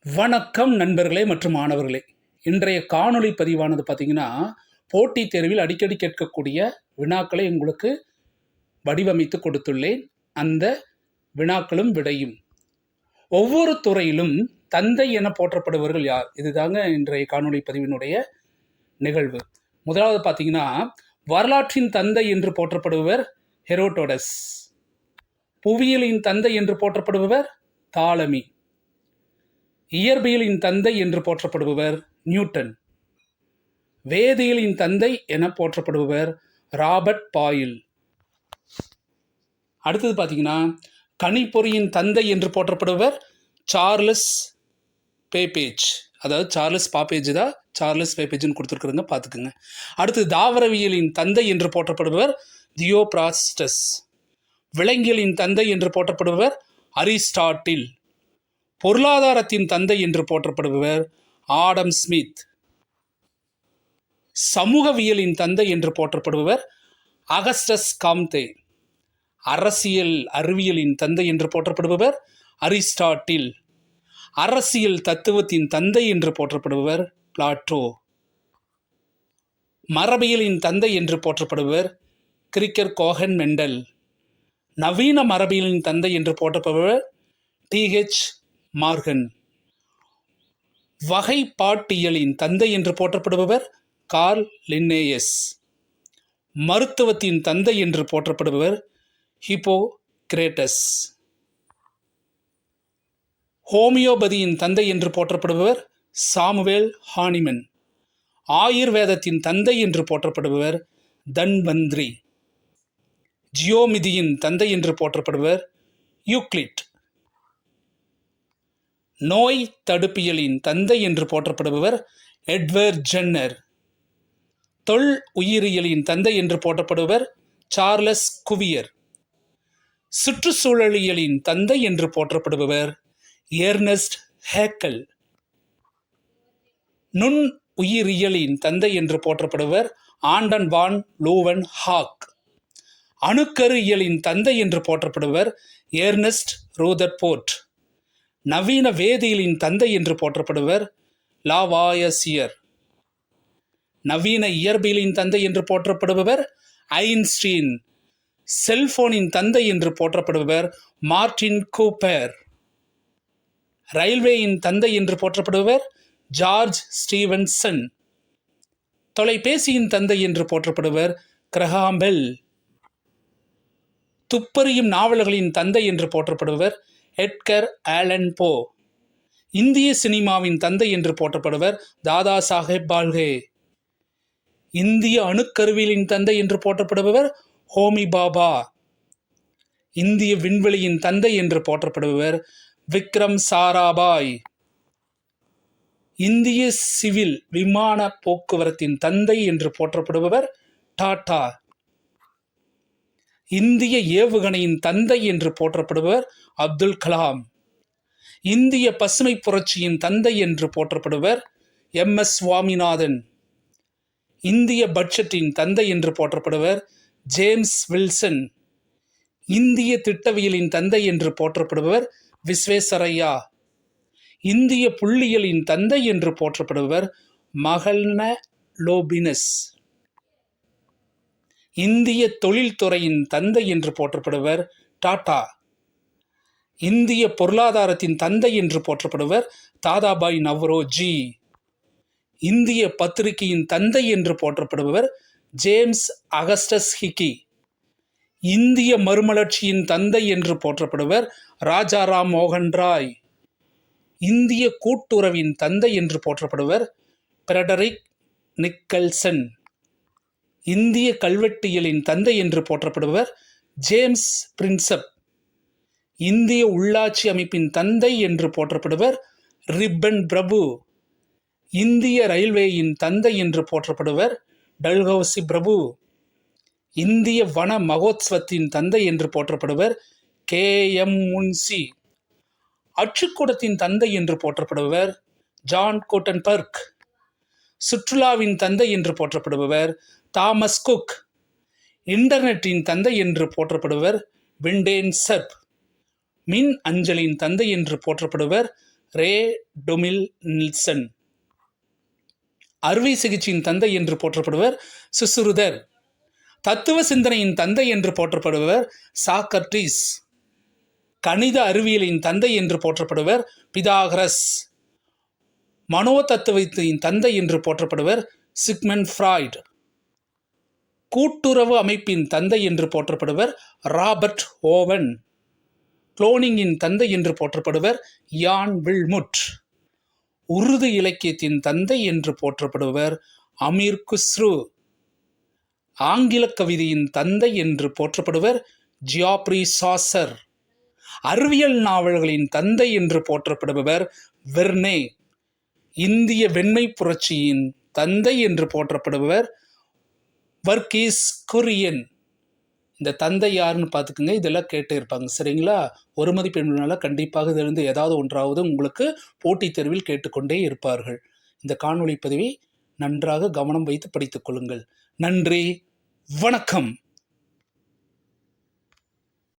வணக்கம் நண்பர்களே மற்றும் மாணவர்களே. இன்றைய காணொளி பதிவானது பார்த்தீங்கன்னா, போட்டித் தேர்வில் அடிக்கடி கேட்கக்கூடிய வினாக்களை உங்களுக்கு வடிவமைத்து கொடுத்துள்ளேன். அந்த வினாக்களும் விடையும். ஒவ்வொரு துறையிலும் தந்தை என போற்றப்படுபவர்கள் யார்? இதுதாங்க இன்றைய காணொளி பதிவினுடைய நிகழ்வு. முதலாவது பார்த்தீங்கன்னா, வரலாற்றின் தந்தை என்று போற்றப்படுபவர் ஹெரோடோடஸ். புவியியலின் தந்தை என்று போற்றப்படுபவர் தாலமி. இயற்பியலின் தந்தை என்று போற்றப்படுபவர் நியூட்டன். வேதியியலின் தந்தை என போற்றப்படுபவர் ராபர்ட் பாயில். அடுத்தது பார்த்தீங்கன்னா, கணிப்பொறியின் தந்தை என்று போற்றப்படுபவர் சார்லஸ் பேபேஜ். அதாவது சார்லஸ் பாப்பேஜ் தான் சார்லஸ் பேபேஜ்னு கொடுத்துருக்குறங்க, பார்த்துக்குங்க. அடுத்து தாவரவியலின் தந்தை என்று போற்றப்படுபவர் தியோபிராஸ்டஸ். விலங்கியலின் தந்தை என்று போற்றப்படுபவர் அரிஸ்டாட்டில். பொருளாதாரத்தின் தந்தை என்று போற்றப்படுபவர் ஆடம் ஸ்மித். சமூகவியலின் தந்தை என்று போற்றப்படுபவர் அகஸ்டஸ் காம்தே. அறிவியலின் தந்தை என்று போற்றப்படுபவர் அரிஸ்டாட்டில். அரசியல் தத்துவத்தின் தந்தை என்று போற்றப்படுபவர் பிளாட்டோ. மரபியலின் தந்தை என்று போற்றப்படுபவர் கிரிக்கர் கோஹன் மெண்டல். நவீன மரபியலின் தந்தை என்று போற்றப்படுபவர் டிஹெச் மார்கன். வகைப்பாட்டியலின் தந்தை என்று போற்றப்படுபவர் கார்ல் லின்னேயஸ். மருத்துவத்தின் தந்தை என்று போற்றப்படுபவர் ஹிப்போகிரேட்டஸ். ஹோமியோபதியின் தந்தை என்று போற்றப்படுபவர் சாமுவேல் ஹானிமன். ஆயுர்வேதத்தின் தந்தை என்று போற்றப்படுபவர் தன்வந்திரி. ஜியோமிதியின் தந்தை என்று போற்றப்படுபவர் யூக்ளிட். நோய் தடுப்பியலின் தந்தை என்று போற்றப்படுபவர் எட்வர்ட் ஜென்னர். தொல் உயிரியலின் தந்தை என்று போற்றப்படுபவர் சார்லஸ் குவியர். சுற்றுச்சூழலியலின் தந்தை என்று போற்றப்படுபவர் எர்னஸ்ட் ஹேக்கல். நுண் உயிரியலின் தந்தை என்று போற்றப்படுபவர் ஆண்டன் வான் லூவன் ஹாக். அணுக்கருயியலின் தந்தை என்று போற்றப்படுபவர் எர்னஸ்ட் ரூதர்போர்ட். நவீன வேதியியலின் தந்தை என்று போற்றப்படுவர் லாவாயசியர். நவீன இயற்பியலின் தந்தை என்று போற்றப்படுபவர் ஐன்ஸ்டீன். செல்போனின் தந்தை என்று போற்றப்படுபவர் மார்டின் கூப்பர். ரயில்வேயின் தந்தை என்று போற்றப்படுபவர் ஜார்ஜ் ஸ்டீவன்சன். தொலைபேசியின் தந்தை என்று போற்றப்படுபவர் கிரஹாம் பெல். துப்பறியும் நாவல்களின் தந்தை என்று போற்றப்படுபவர் எட்கர் ஆலன் போ. இந்திய சினிமாவின் தந்தை என்று போற்றப்படுவர் தாதா சாஹேப் பால்கே. இந்திய அணுக்கருவியலின் தந்தை என்று போற்றப்படுபவர் ஹோமி பாபா. இந்திய விண்வெளியின் தந்தை என்று போற்றப்படுபவர் விக்ரம் சாராபாய். இந்திய சிவில் விமான போக்குவரத்தின் தந்தை என்று போற்றப்படுபவர் டாடா. இந்திய ஏவுகணையின் தந்தை என்று போற்றப்படுபவர் அப்துல் கலாம். இந்திய பசுமை புரட்சியின் தந்தை என்று போற்றப்படுவர் MS சுவாமிநாதன். இந்திய பட்ஜெட்டின் தந்தை என்று போற்றப்படுவர் ஜேம்ஸ் வில்சன். இந்திய திட்டவியலின் தந்தை என்று போற்றப்படுபவர் விஸ்வேஸ்வரையா. இந்திய புள்ளியியலின் தந்தை என்று போற்றப்படுபவர் மகல்ன லோபினஸ். இந்திய தொழில்துறையின் தந்தை என்று போற்றப்படுவர் டாடா. இந்திய பொருளாதாரத்தின் தந்தை என்று போற்றப்படுவர் தாதாபாய் நவ்ரோஜி. இந்திய பத்திரிகையின் தந்தை என்று போற்றப்படுபவர் ஜேம்ஸ் அகஸ்டஸ் ஹிக்கி. இந்திய மறுமலர்ச்சியின் தந்தை என்று போற்றப்படுவர் ராஜாராம் மோகன் ராய். இந்திய கூட்டுறவின் தந்தை என்று போற்றப்படுவர் ஃபிரெடரிக் நிக்கல்சன். இந்திய கல்வெட்டியலின் தந்தை என்று போற்றப்படுபவர் ஜேம்ஸ் பிரின்சப். இந்திய உள்ளாட்சி அமைப்பின் தந்தை என்று போற்றப்படுவர் ரிப்பன் பிரபு. இந்திய ரயில்வேயின் தந்தை என்று போற்றப்படுவர் டல்ஹௌசி பிரபு. இந்திய வன மகோத்சவத்தின் தந்தை என்று போற்றப்படுவர் KM முன்சி. அச்சுக்கூடத்தின் தந்தை என்று போற்றப்படுபவர் ஜான் கோட்டன்பர்க். சுற்றுலாவின் தந்தை என்று போற்றப்படுபவர் தாமஸ் குக். இன்டர்நெட்டின் தந்தை என்று போற்றப்படுவர் விண்டேன் சர்ப். மின் அஞ்சலின் தந்தை என்று போற்றப்படுவர் ரே டொமில் நில்சன். அறுவை சிகிச்சையின் தந்தை என்று போற்றப்படுவர் சுசுருதர். தத்துவ சிந்தனையின் தந்தை என்று போற்றப்படுவர் சாக்ரட்டிஸ். கணித அறிவியலின் தந்தை என்று போற்றப்படுவர் பிதாகரஸ். மனோ தத்துவத்தின் தந்தை என்று போற்றப்படுவர் சிக்மண்ட் ஃப்ராய்ட். கூட்டுறவு அமைப்பின் தந்தை என்று போற்றப்படுவர் ராபர்ட் ஓவன். குளோனிங்கின் தந்தை என்று போற்றப்படுவர் யான் வில்முட். உருது இலக்கியத்தின் தந்தை என்று போற்றப்படுவர் அமீர் குஸ்ரு. ஆங்கில கவிதையின் தந்தை என்று போற்றப்படுவர் ஜியாப்ரி சாசர். அறிவியல் நாவல்களின் தந்தை என்று போற்றப்படுபவர் வெர்னே. இந்திய வெண்மை புரட்சியின் தந்தை என்று போற்றப்படுபவர் வர்கீஸ் குரியன். இந்த தந்தை யாருன்னு பார்த்துக்குங்க. இதெல்லாம் கேட்டு இருப்பாங்க, சரிங்களா? ஒரு மதிப்பெண்னால கண்டிப்பாக இதிலிருந்து ஏதாவது ஒன்றாவது உங்களுக்கு போட்டித் தேர்வில் கேட்டுக்கொண்டே இருப்பார்கள். இந்த காணொளி பதிவை நன்றாக கவனம் வைத்து படித்துக் கொள்ளுங்கள். நன்றி, வணக்கம்.